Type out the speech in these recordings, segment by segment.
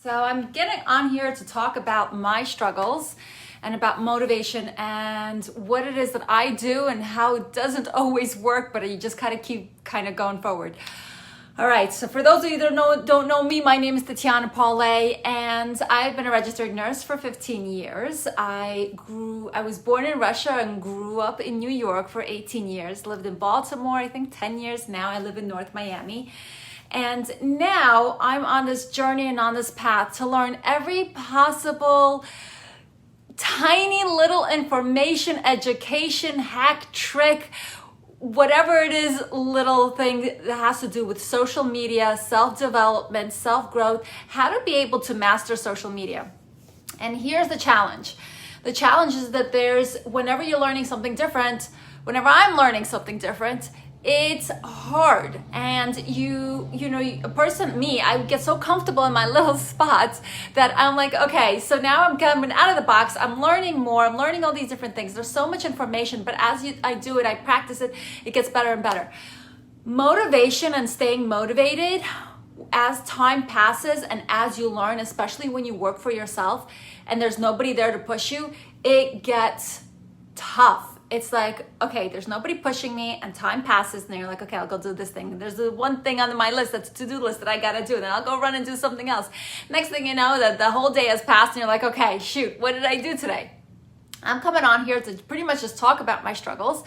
So I'm getting on here to talk about my struggles and about motivation and what it is that I do and how it doesn't always work, but you just kind of keep going forward. All right, so for those of you that don't know me, my name is Tatiana Paulay, and I've been a registered nurse for 15 years. I was born in Russia and grew up in New York for 18 years, lived in Baltimore, I think 10 years now. I live in North Miami. And now I'm on this journey and on this path to learn every possible tiny little information, education, hack, trick, whatever it is, little thing that has to do with social media, self-development, self-growth, how to be able to master social media. And here's the challenge. The challenge is that whenever you're learning something different, whenever I'm learning something different, it's hard. And I get so comfortable in my little spots that I'm like, okay, so now I'm coming out of the box. I'm learning more. I'm learning all these different things. There's so much information, but I do it, I practice it, it gets better and better. Motivation and staying motivated as time passes and as you learn, especially when you work for yourself and there's nobody there to push you, it gets tough. It's like, okay, there's nobody pushing me and time passes and you're like, okay, I'll go do this thing. There's the one thing on my list, that's a to-do list that I gotta do. Then I'll go run and do something else. Next thing you know, that the whole day has passed and you're like, okay, shoot, what did I do today? I'm coming on here to pretty much just talk about my struggles.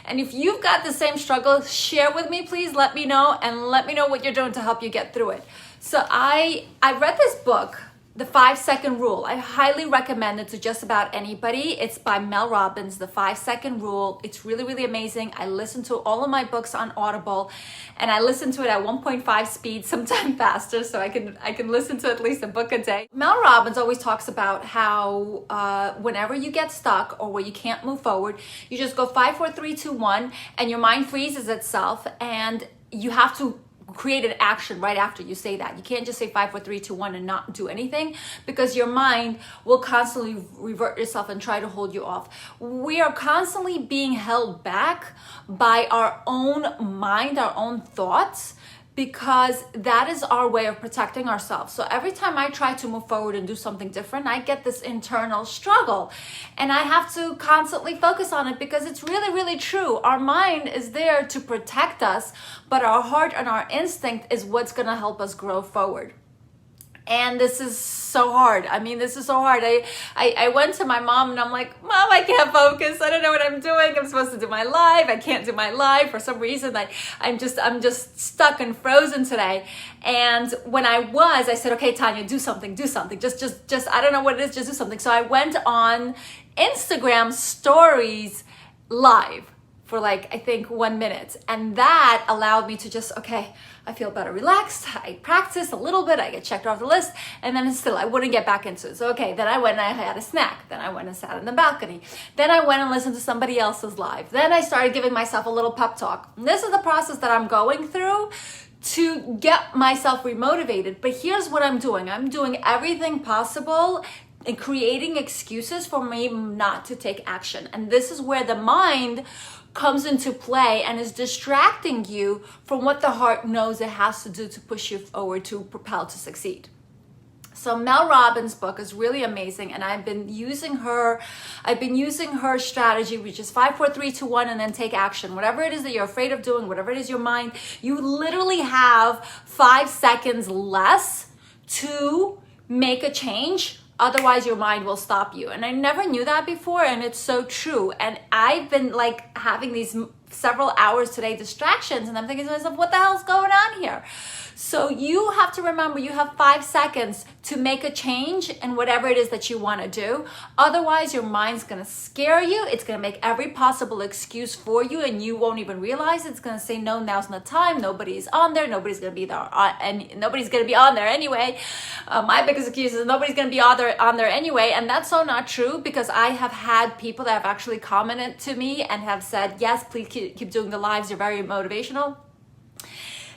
And if you've got the same struggle, share with me, please. Let me know and let me know what you're doing to help you get through it. So I read this book, The 5-Second Rule. I highly recommend it to just about anybody. It's by Mel Robbins, The 5-Second Rule. It's really, really amazing. I listen to all of my books on Audible, and I listen to it at 1.5 speed, sometimes faster, so I can listen to at least a book a day. Mel Robbins always talks about how whenever you get stuck or where you can't move forward, you just go 5, 4, 3, 2, 1, and your mind freezes itself, and you have to create an action right after you say that. You can't just say 5, 4, 3, 2, 1 and not do anything, because your mind will constantly revert itself and try to hold you off. We are constantly being held back by our own mind, our own thoughts, because that is our way of protecting ourselves. So every time I try to move forward and do something different, I get this internal struggle, and I have to constantly focus on it, because it's really, really true. Our mind is there to protect us, but our heart and our instinct is what's going to help us grow forward. And this is so hard. This is so hard. I went to my mom and I'm like, Mom, I can't focus. I don't know what I'm doing. I'm supposed to do my live. I can't do my live for some reason. I'm just stuck and frozen today. And when I said, okay, Tanya, do something. Just, I don't know what it is. Just do something. So I went on Instagram stories live for I think 1 minute. And that allowed me to just, okay, I feel better relaxed. I practiced a little bit. I get checked off the list. And then still, I wouldn't get back into it. So, okay, then I went and I had a snack. Then I went and sat on the balcony. Then I went and listened to somebody else's live. Then I started giving myself a little pep talk. And this is the process that I'm going through to get myself remotivated. But here's what I'm doing. I'm doing everything possible and creating excuses for me not to take action. And this is where the mind comes into play and is distracting you from what the heart knows it has to do to push you forward, to propel, to succeed. So Mel Robbins' book is really amazing, and I've been using her strategy, which is 5, 4, 3, 2, 1, and then take action. Whatever it is that you're afraid of doing, whatever it is your mind, you literally have 5 seconds less to make a change. Otherwise, your mind will stop you. And I never knew that before, and it's so true. And I've been having these several hours today distractions, and I'm thinking to myself, what the hell's going on here? So you have to remember, you have 5 seconds to make a change in whatever it is that you want to do. Otherwise, your mind's going to scare you. It's going to make every possible excuse for you, and you won't even realize it. It's going to say, no, now's not the time. Nobody's on there. Nobody's going to be there, and nobody's going to be on there anyway. My biggest excuse is nobody's going to be on there anyway, and that's so not true, because I have had people that have actually commented to me and have said, yes, please keep doing the lives. You're very motivational.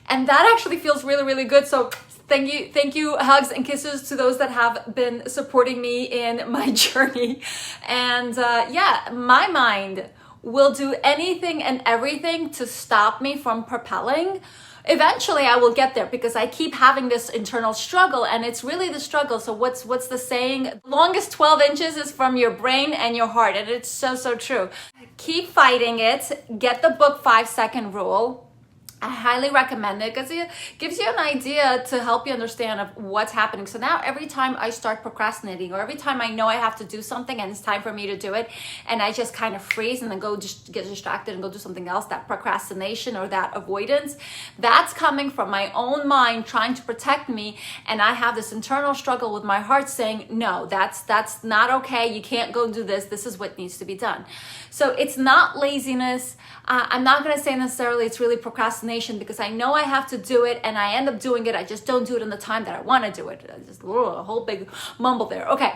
And that actually feels really, really good. So thank you, hugs and kisses to those that have been supporting me in my journey. And my mind will do anything and everything to stop me from propelling. Eventually I will get there because I keep having this internal struggle, and it's really the struggle. So what's the saying? The longest 12 inches is from your brain and your heart. And it's so true. Keep fighting it. Get the book 5-second rule. I highly recommend it because it gives you an idea to help you understand of what's happening. So now every time I start procrastinating, or every time I know I have to do something and it's time for me to do it, and I just kind of freeze and then go just get distracted and go do something else, that procrastination or that avoidance, that's coming from my own mind trying to protect me. And I have this internal struggle with my heart saying, no, that's not okay. You can't go do this. This is what needs to be done. So it's not laziness. I'm not going to say necessarily it's really procrastination, because I know I have to do it and I end up doing it. I just don't do it in the time that I want to do it. Just a whole big mumble there. Okay.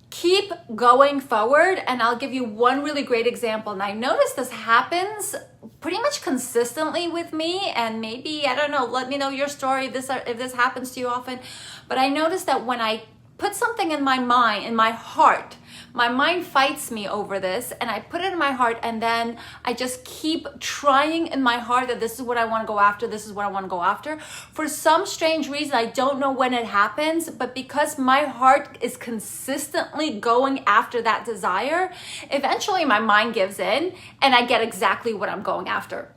Keep going forward. And I'll give you one really great example. And I noticed this happens pretty much consistently with me. And maybe, I don't know, let me know your story if this happens to you often. But I noticed that when I put something in my mind, in my heart, my mind fights me over this, and I put it in my heart, and then I just keep trying in my heart that this is what I want to go after, this is what I want to go after. For some strange reason, I don't know when it happens, but because my heart is consistently going after that desire, eventually my mind gives in, and I get exactly what I'm going after.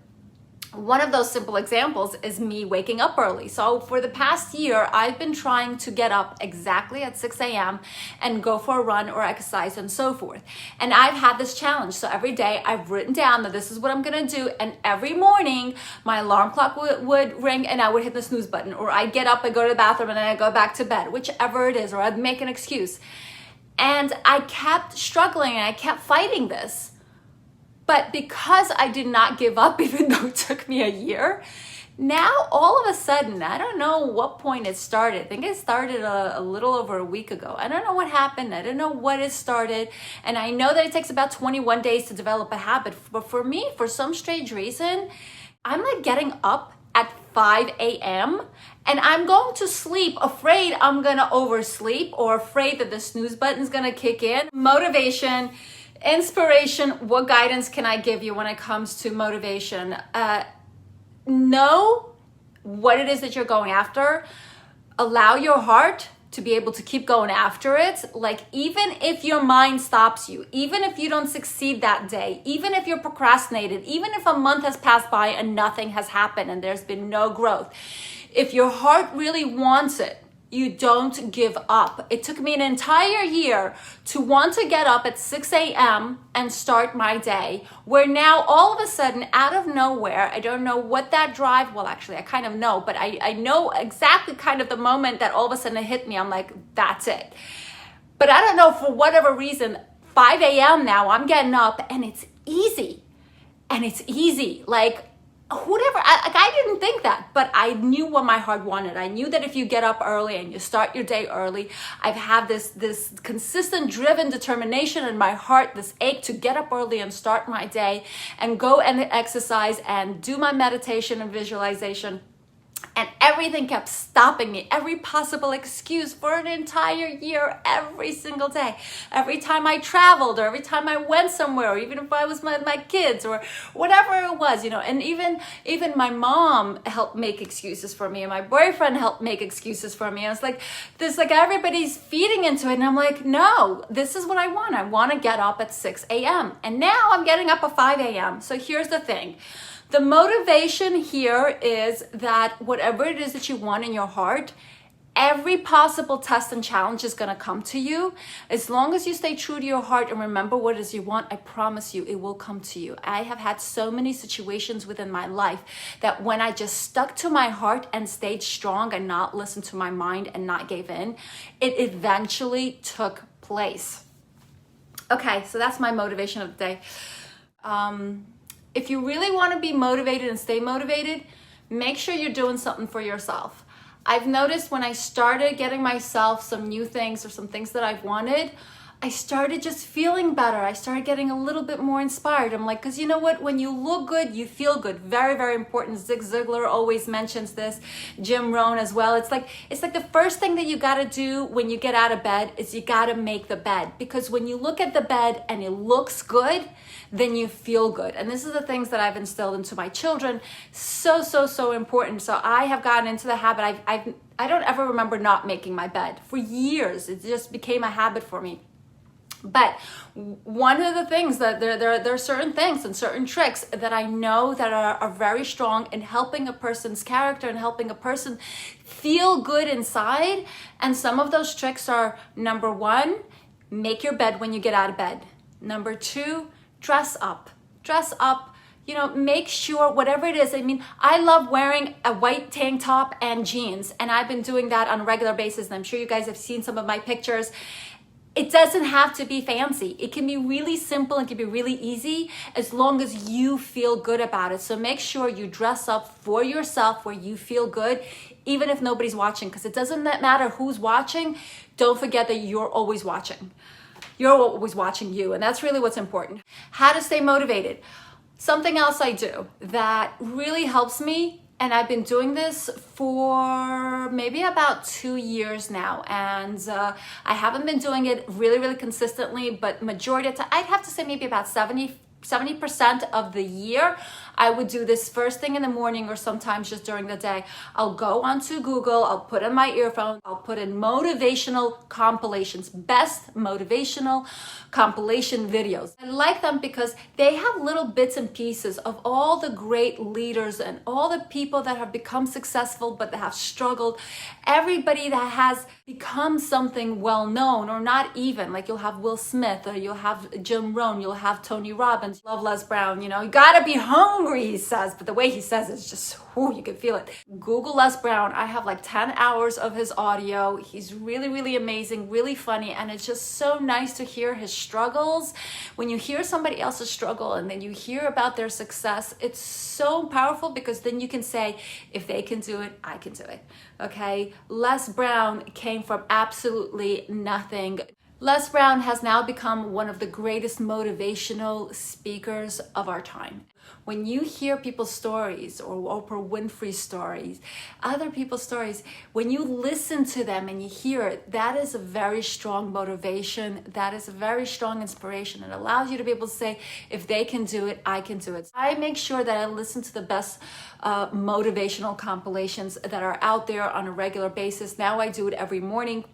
One of those simple examples is me waking up early. So for the past year, I've been trying to get up exactly at 6 a.m. and go for a run or exercise and so forth. And I've had this challenge. So every day I've written down that this is what I'm going to do. And every morning my alarm clock would ring and I would hit the snooze button, or I'd get up and go to the bathroom and then I'd go back to bed, whichever it is, or I'd make an excuse. And I kept struggling and I kept fighting this. But because I did not give up, even though it took me a year, now all of a sudden, I don't know what point it started. I think it started a little over a week ago. I don't know what happened. I don't know what it started. And I know that it takes about 21 days to develop a habit. But for me, for some strange reason, I'm like getting up at 5 a.m. and I'm going to sleep afraid I'm going to oversleep, or afraid that the snooze button is going to kick in. Motivation, inspiration, what guidance can I give you when it comes to motivation? Know what it is that you're going after. Allow your heart to be able to keep going after it. Like, even if your mind stops you, even if you don't succeed that day, even if you're procrastinated, even if a month has passed by and nothing has happened and there's been no growth, if your heart really wants it, you don't give up. It took me an entire year to want to get up at 6 a.m. and start my day, where now all of a sudden, out of nowhere, I don't know what that drive, well, actually I kind of know, but I know exactly kind of the moment that all of a sudden it hit me. I'm like, that's it. But I don't know, for whatever reason, 5 a.m. now, I'm getting up and it's easy. And it's easy. Like, whatever, I didn't think that, but I knew what my heart wanted. I knew that if you get up early and you start your day early, I've had this consistent driven determination in my heart, this ache to get up early and start my day and go and exercise and do my meditation and visualization. And everything kept stopping me, every possible excuse for an entire year, every single day. Every time I traveled, or every time I went somewhere, or even if I was with my kids, or whatever it was, you know. And even my mom helped make excuses for me, and my boyfriend helped make excuses for me. And it's like, everybody's feeding into it. And I'm like, no, this is what I want. I want to get up at 6 a.m. And now I'm getting up at 5 a.m. So here's the thing. The motivation here is that whatever it is that you want in your heart, every possible test and challenge is going to come to you. As long as you stay true to your heart and remember what it is you want, I promise you it will come to you. I have had so many situations within my life that when I just stuck to my heart and stayed strong and not listened to my mind and not gave in, it eventually took place. Okay, so that's my motivation of the day. If you really want to be motivated and stay motivated, make sure you're doing something for yourself. I've noticed when I started getting myself some new things or some things that I've wanted, I started just feeling better. I started getting a little bit more inspired. I'm like, because you know what? When you look good, you feel good. Very, very important. Zig Ziglar always mentions this. Jim Rohn as well. It's like the first thing that you got to do when you get out of bed is you got to make the bed. Because when you look at the bed and it looks good, then you feel good. And this is the things that I've instilled into my children. So, so, so important. So I have gotten into the habit. I don't ever remember not making my bed. For years, it just became a habit for me. But one of the things that there are certain things and certain tricks that I know that are very strong in helping a person's character and helping a person feel good inside. And some of those tricks are, number one, make your bed when you get out of bed. Number two, dress up. Dress up. You know, make sure whatever it is. I mean, I love wearing a white tank top and jeans, and I've been doing that on a regular basis. And I'm sure you guys have seen some of my pictures. It doesn't have to be fancy. It can be really simple. It can be really easy as long as you feel good about it. So make sure you dress up for yourself where you feel good, even if nobody's watching, because it doesn't matter who's watching. Don't forget that you're always watching. You're always watching you, and that's really what's important. How to stay motivated. Something else I do that really helps me, and I've been doing this for maybe about 2 years now, and I haven't been doing it really, really consistently, but majority of the time, I'd have to say maybe about 70% of the year, I would do this first thing in the morning or sometimes just during the day. I'll go onto Google, I'll put in my earphones, I'll put in motivational compilations, best motivational compilation videos. I like them because they have little bits and pieces of all the great leaders and all the people that have become successful but that have struggled. Everybody that has become something well known, or not even, like you'll have Will Smith, or you'll have Jim Rohn, you'll have Tony Robbins, love Les Brown, you know, you gotta be hungry, he says, but the way he says it's just, you can feel it. Google Les Brown. I have like 10 hours of his audio. He's really, really amazing, really funny, and it's just so nice to hear his struggles. When you hear somebody else's struggle and then you hear about their success, it's so powerful because then you can say, if they can do it, I can do it. Okay? Les Brown came from absolutely nothing. Les Brown has now become one of the greatest motivational speakers of our time. When you hear people's stories, or Oprah Winfrey's stories, other people's stories, when you listen to them and you hear it, that is a very strong motivation. That is a very strong inspiration. It allows you to be able to say, if they can do it, I can do it. I make sure that I listen to the best motivational compilations that are out there on a regular basis. Now I do it every morning.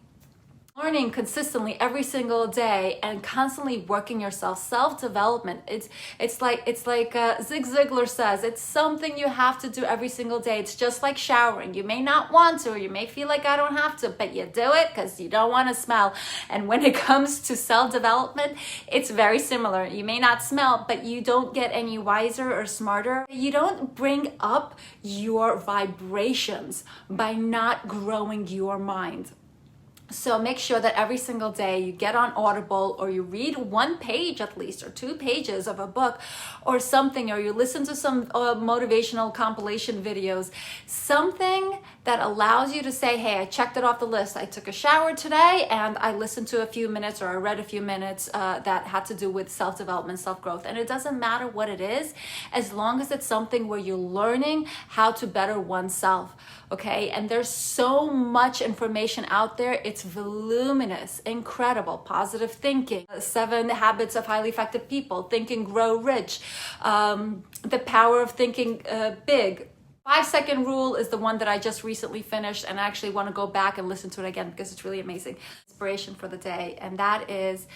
Learning consistently every single day and constantly working yourself, self-development. It's like Zig Ziglar says, it's something you have to do every single day. It's just like showering. You may not want to, or you may feel like I don't have to, but you do it because you don't want to smell. And when it comes to self-development, it's very similar. You may not smell, but you don't get any wiser or smarter. You don't bring up your vibrations by not growing your mind. So make sure that every single day you get on Audible, or you read one page at least, or 2 pages of a book or something, or you listen to some motivational compilation videos, something that allows you to say, hey, I checked it off the list. I took a shower today and I listened to a few minutes, or I read a few minutes that had to do with self-development, self-growth. And it doesn't matter what it is, as long as it's something where you're learning how to better oneself. Okay, and there's so much information out there. It's voluminous, incredible. Positive thinking, 7 habits of highly effective people, Think and Grow Rich, the power of thinking big. 5-second rule is the one that I just recently finished, and I actually want to go back and listen to it again because it's really amazing. Inspiration for the day, and that is,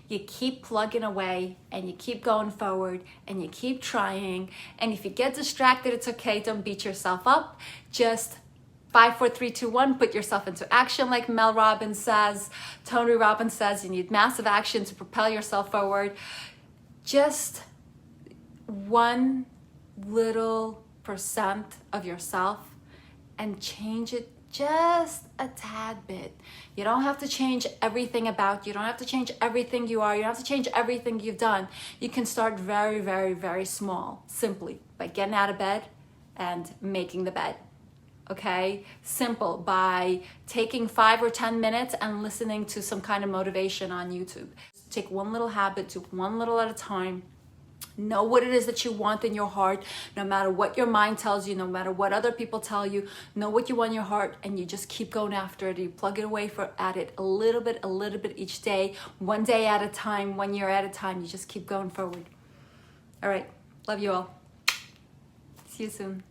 you keep plugging away and you keep going forward and you keep trying. And if you get distracted, it's okay. Don't beat yourself up. Just 5, 4, 3, 2, 1, put yourself into action, like Mel Robbins says. Tony Robbins says you need massive action to propel yourself forward. Just 1 little % of yourself and change it just a tad bit. You don't have to change everything about you. You don't have to change everything you are. You don't have to change everything you've done. You can start very, very, very small, simply by getting out of bed and making the bed. okay? Simple, by taking 5 or 10 minutes and listening to some kind of motivation on YouTube. Take one little habit, do one little at a time. Know what it is that you want in your heart, no matter what your mind tells you, no matter what other people tell you. Know what you want in your heart, and you just keep going after it. You plug it away at it a little bit each day, one day at a time, 1 year at a time. You just keep going forward. All right, love you all. See you soon.